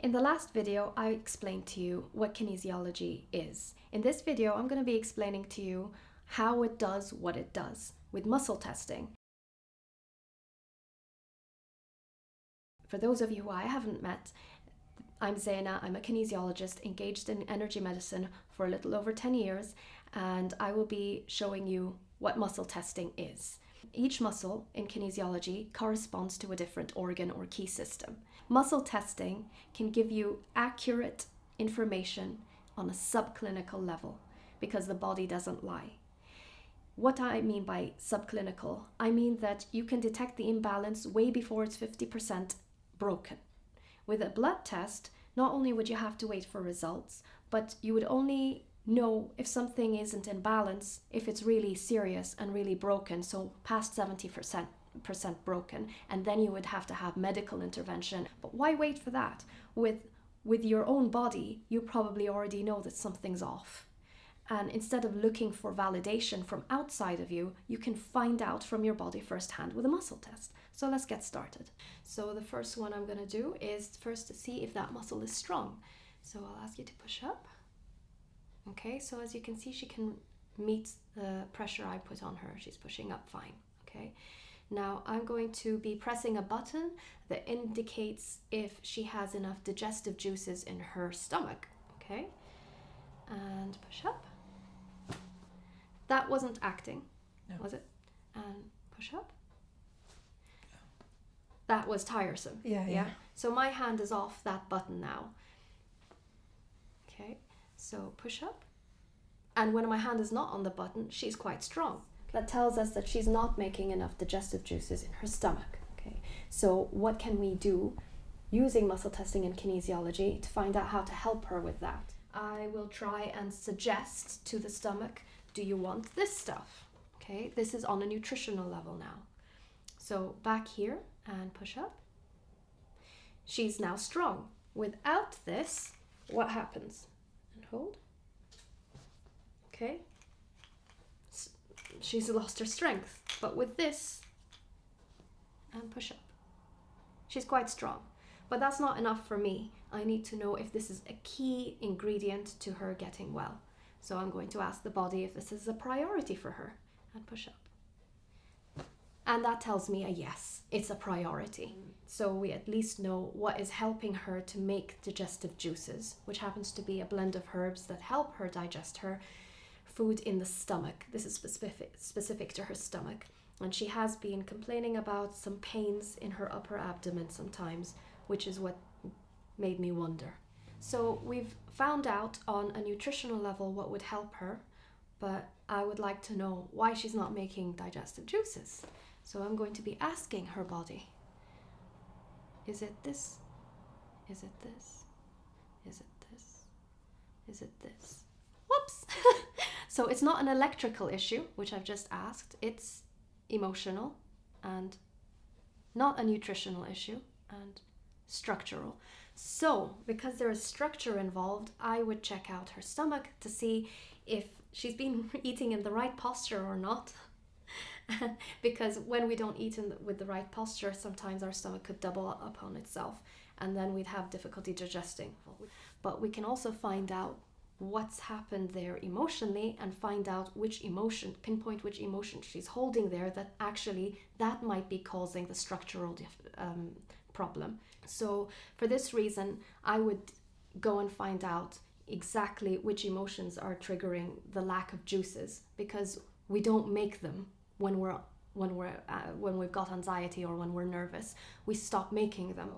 In the last video, I explained to you what kinesiology is. In this video, I'm going to be explaining to you how it does what it does with muscle testing. For those of you who I haven't met, I'm Zaina. I'm a kinesiologist engaged in energy medicine for a little over 10 years, and I will be showing you what muscle testing is. Each muscle in kinesiology corresponds to a different organ or key system. Muscle testing can give you accurate information on a subclinical level because the body doesn't lie. What I mean by subclinical, I mean that you can detect the imbalance way before it's 50% broken. With a blood test, not only would you have to wait for results, but you would only know if something isn't in balance if it's really serious and really broken, so past 70% broken, and then you would have to have medical intervention. But why wait for that? With your own body, you probably already know that something's off. And instead of looking for validation from outside of you, you can find out from your body firsthand with a muscle test. So let's get started. So the first one I'm going to do is first to see if that muscle is strong. So I'll ask you to push up. Okay, so as you can see, she can meet the pressure I put on her. She's pushing up fine. Okay, now I'm going to be pressing a button that indicates if she has enough digestive juices in her stomach. Okay, and push up. That wasn't acting, no. Was it? And push up. That was tiresome. Yeah. So my hand is off that button now. Okay, so push up. And when my hand is not on the button, she's quite strong. That tells us that she's not making enough digestive juices in her stomach. Okay, so what can we do using muscle testing and kinesiology to find out how to help her with that? I will try and suggest to the stomach, do you want this stuff? Okay, this is on a nutritional level now. So back here and push up. She's now strong. Without this, what happens? And hold. Okay. She's lost her strength. But with this, and push up. She's quite strong. But that's not enough for me. I need to know if this is a key ingredient to her getting well. So I'm going to ask the body if this is a priority for her, and push up. And that tells me a yes, it's a priority. So we at least know what is helping her to make digestive juices, which happens to be a blend of herbs that help her digest her food in the stomach. This is specific to her stomach. And she has been complaining about some pains in her upper abdomen sometimes, which is what made me wonder. So we've found out on a nutritional level what would help her, but I would like to know why she's not making digestive juices. So I'm going to be asking her body, is it this? Is it this? Is it this? Is it this? Whoops! So it's not an electrical issue, which I've just asked. It's emotional and not a nutritional issue and structural. So because there is structure involved, I would check out her stomach to see if she's been eating in the right posture or not. Because when we don't eat with the right posture, sometimes our stomach could double up on itself and then we'd have difficulty digesting. But we can also find out what's happened there emotionally and find out which emotion, pinpoint which emotion she's holding there that actually that might be causing the structural problem. So for this reason, I would go and find out exactly which emotions are triggering the lack of juices, because we don't make them when we've got anxiety or when we're nervous. We stop making them.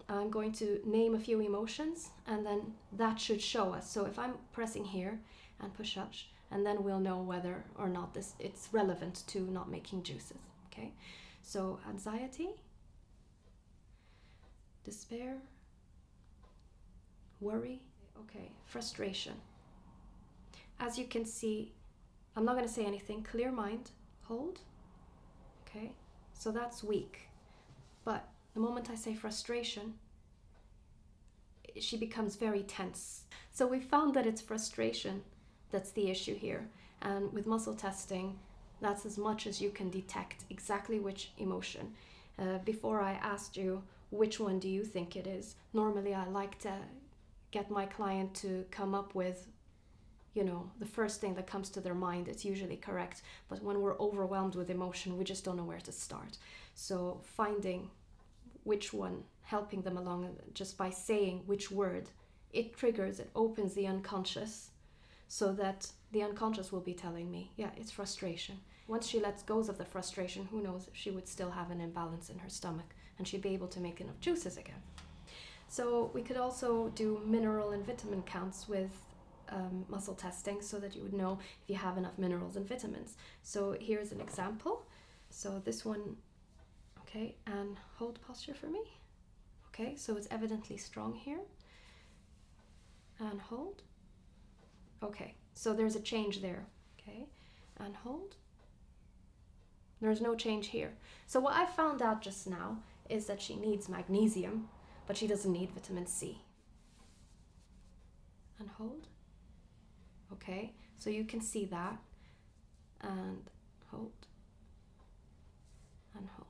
I'm going to name a few emotions, and then that should show us. So if I'm pressing here and push up, and then we'll know whether or not it's relevant to not making juices. Okay, so anxiety, despair, worry, okay, frustration. As you can see, I'm not going to say anything. Clear mind, hold. Okay, so that's weak. But the moment I say frustration, she becomes very tense. So we found that it's frustration that's the issue here. And with muscle testing, that's as much as you can detect exactly which emotion. Before I asked you which one do you think it is? Normally I like to get my client to come up with, the first thing that comes to their mind. It's usually correct, but when we're overwhelmed with emotion, we just don't know where to start. So finding which one, helping them along just by saying which word, it opens the unconscious, so that the unconscious will be telling me, yeah, it's frustration. Once she lets go of the frustration, who knows if she would still have an imbalance in her stomach and she'd be able to make enough juices again. So we could also do mineral and vitamin counts with muscle testing, so that you would know if you have enough minerals and vitamins. So here's an example. So this one, okay, and hold posture for me. Okay, so it's evidently strong here. And hold. Okay, so there's a change there. Okay, and hold. There's no change here. So what I found out just now is that she needs magnesium, but she doesn't need vitamin C. And hold. Okay, so you can see that. And hold. And hold.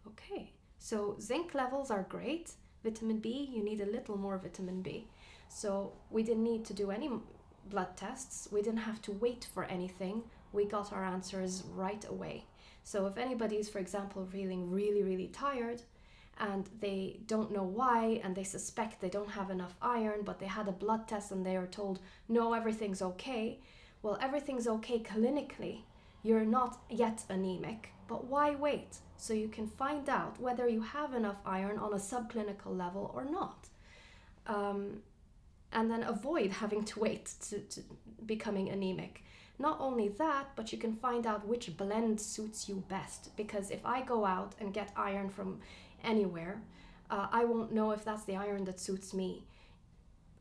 Okay, so zinc levels are great. Vitamin B, you need a little more vitamin B. So we didn't need to do any blood tests. We didn't have to wait for anything. We got our answers right away. So if anybody's, for example, feeling really, really tired and they don't know why, and they suspect they don't have enough iron, but they had a blood test and they are told, no, everything's okay. Well, everything's okay clinically. You're not yet anemic, but why wait? So you can find out whether you have enough iron on a subclinical level or not. And then avoid having to wait to becoming anemic. Not only that, but you can find out which blend suits you best. Because if I go out and get iron from anywhere, I won't know if that's the iron that suits me.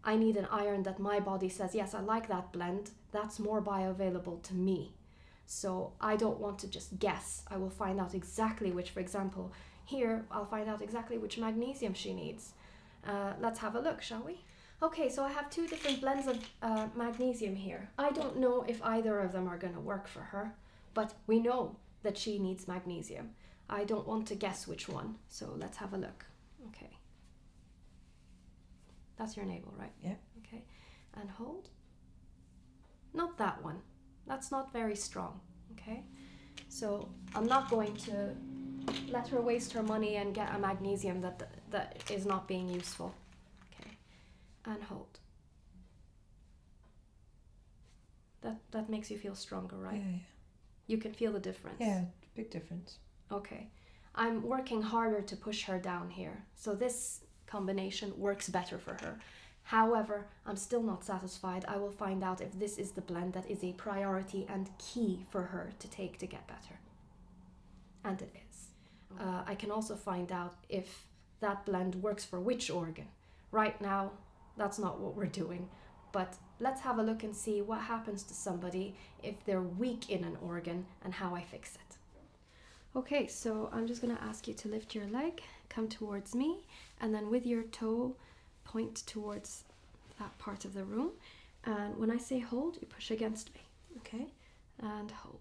I need an iron that my body says, yes, I like that blend. That's more bioavailable to me. So I don't want to just guess. I will find out exactly which, for example, here I'll find out exactly which magnesium she needs. Let's have a look, shall we? Okay, so I have two different blends of magnesium here. I don't know if either of them are going to work for her, but we know that she needs magnesium. I don't want to guess which one, so let's have a look. Okay. That's your navel, right? Yeah. Okay, and hold. Not that one. That's not very strong, okay? So I'm not going to let her waste her money and get a magnesium that is not being useful. Okay, and hold. That makes you feel stronger, right? Yeah. You can feel the difference. Yeah, big difference. Okay. I'm working harder to push her down here. So this combination works better for her. However, I'm still not satisfied. I will find out if this is the blend that is a priority and key for her to take to get better. And it is. I can also find out if that blend works for which organ. Right now, that's not what we're doing. But let's have a look and see what happens to somebody if they're weak in an organ and how I fix it. Okay, so I'm just going to ask you to lift your leg, come towards me, and then with your toe, point towards that part of the room. And when I say hold, you push against me. Okay? And hold.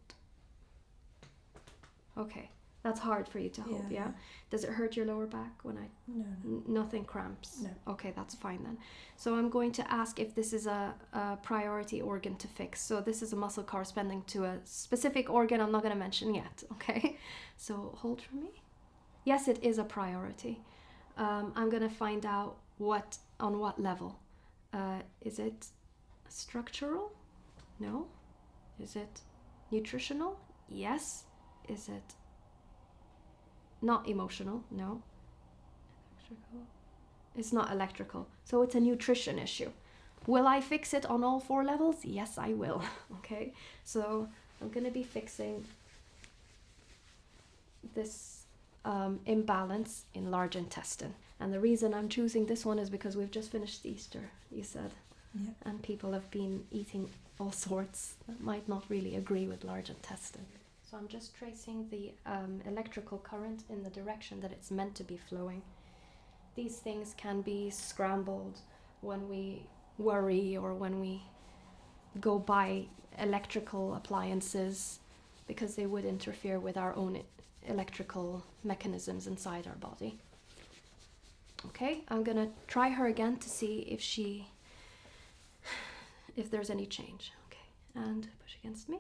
Okay. That's hard for you to hold, yeah? Does it hurt your lower back when I... No. Nothing cramps? No. Okay, that's fine then. So I'm going to ask if this is a priority organ to fix. So this is a muscle corresponding to a specific organ I'm not going to mention yet, okay? So hold for me. Yes, it is a priority. I'm going to find out on what level. Is it structural? No. Is it nutritional? Yes. Is it not emotional? No. Electrical? It's not electrical. So it's a nutrition issue. Will I fix it on all 4 levels? Yes, I will. Okay. So I'm going to be fixing this imbalance in large intestine. And the reason I'm choosing this one is because we've just finished Easter, you said. Yeah. And people have been eating all sorts that might not really agree with large intestine. So I'm just tracing the electrical current in the direction that it's meant to be flowing. These things can be scrambled when we worry or when we go buy electrical appliances because they would interfere with our own electrical mechanisms inside our body. Okay, I'm gonna try her again to see if there's any change. Okay, and push against me.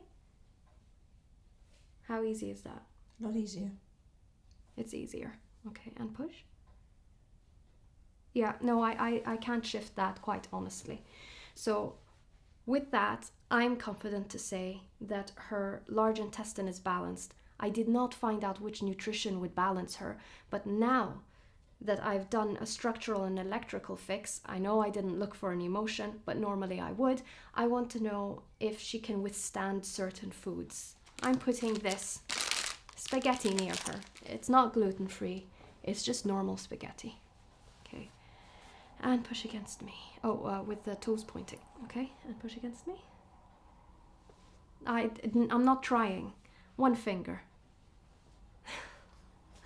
How easy is that? Not easier. It's easier. Okay, and push. Yeah, no, I can't shift that, quite honestly. So with that, I'm confident to say that her large intestine is balanced. I did not find out which nutrition would balance her, but now that I've done a structural and electrical fix, I know I didn't look for an emotion, but normally I would. I want to know if she can withstand certain foods. I'm putting this spaghetti near her. It's not gluten-free, it's just normal spaghetti. Okay, and push against me. With the toes pointing. Okay, and push against me. I'm not trying. One finger.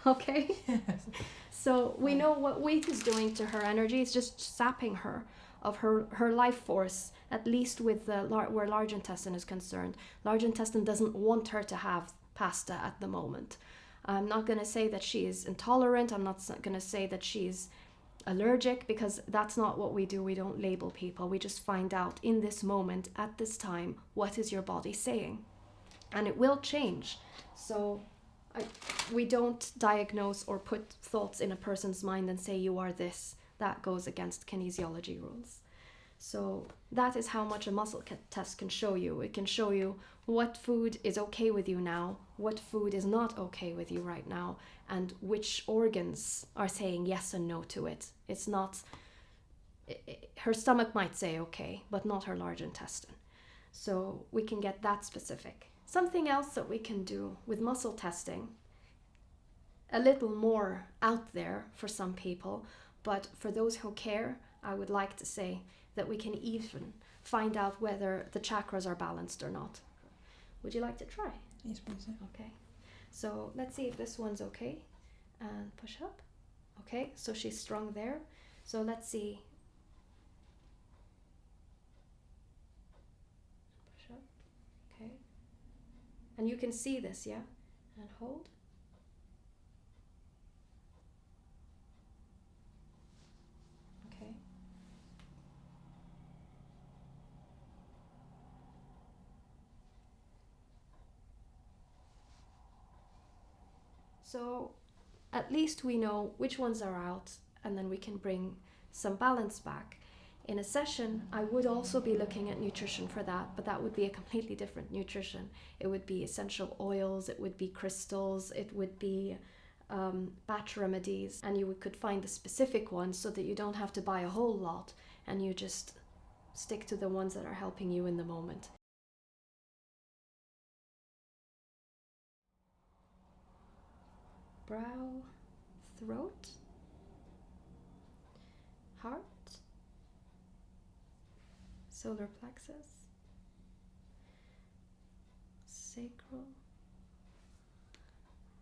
Okay? Yes. So we know what weight is doing to her energy. It's just sapping her of her life force, at least with where large intestine is concerned. Large intestine doesn't want her to have pasta at the moment. I'm not going to say that she is intolerant. I'm not going to say that she's allergic, because that's not what we do. We don't label people. We just find out in this moment, at this time, what is your body saying. And it will change. So we don't diagnose or put thoughts in a person's mind and say you are this. That goes against kinesiology rules. So that is how much a muscle test can show you. It can show you what food is okay with you now, what food is not okay with you right now, and which organs are saying yes and no to it. It's not, her stomach might say okay, but not her large intestine. So we can get that specific. Something else that we can do with muscle testing, a little more out there for some people, but for those who care, I would like to say that we can even find out whether the chakras are balanced or not. Would you like to try? Yes, please. Okay. So let's see if this one's okay. And push up. Okay, so she's strong there. So let's see. Push up. Okay. And you can see this, yeah? And hold. Okay. So at least we know which ones are out, and then we can bring some balance back. In a session, I would also be looking at nutrition for that, but that would be a completely different nutrition. It would be essential oils, it would be crystals, it would be batch remedies, and you could find the specific ones so that you don't have to buy a whole lot, and you just stick to the ones that are helping you in the moment. Brow, throat, heart, solar plexus, sacral,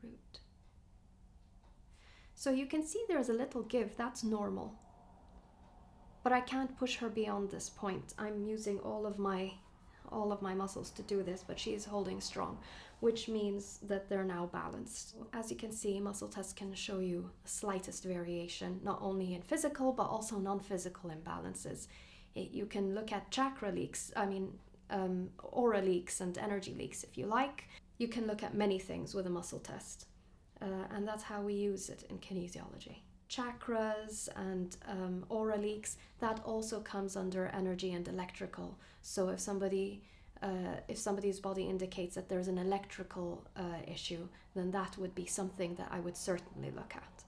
root. So you can see there's a little give, that's normal. But I can't push her beyond this point. I'm using all of my muscles to do this, but she is holding strong, which means that they're now balanced. As you can see, muscle tests can show you the slightest variation, not only in physical, but also non-physical imbalances. You can look at chakra leaks, aura leaks and energy leaks if you like. You can look at many things with a muscle test, and that's how we use it in kinesiology. Chakras and aura leaks, that also comes under energy and electrical. So if somebody's body indicates that there's an electrical issue, then that would be something that I would certainly look at.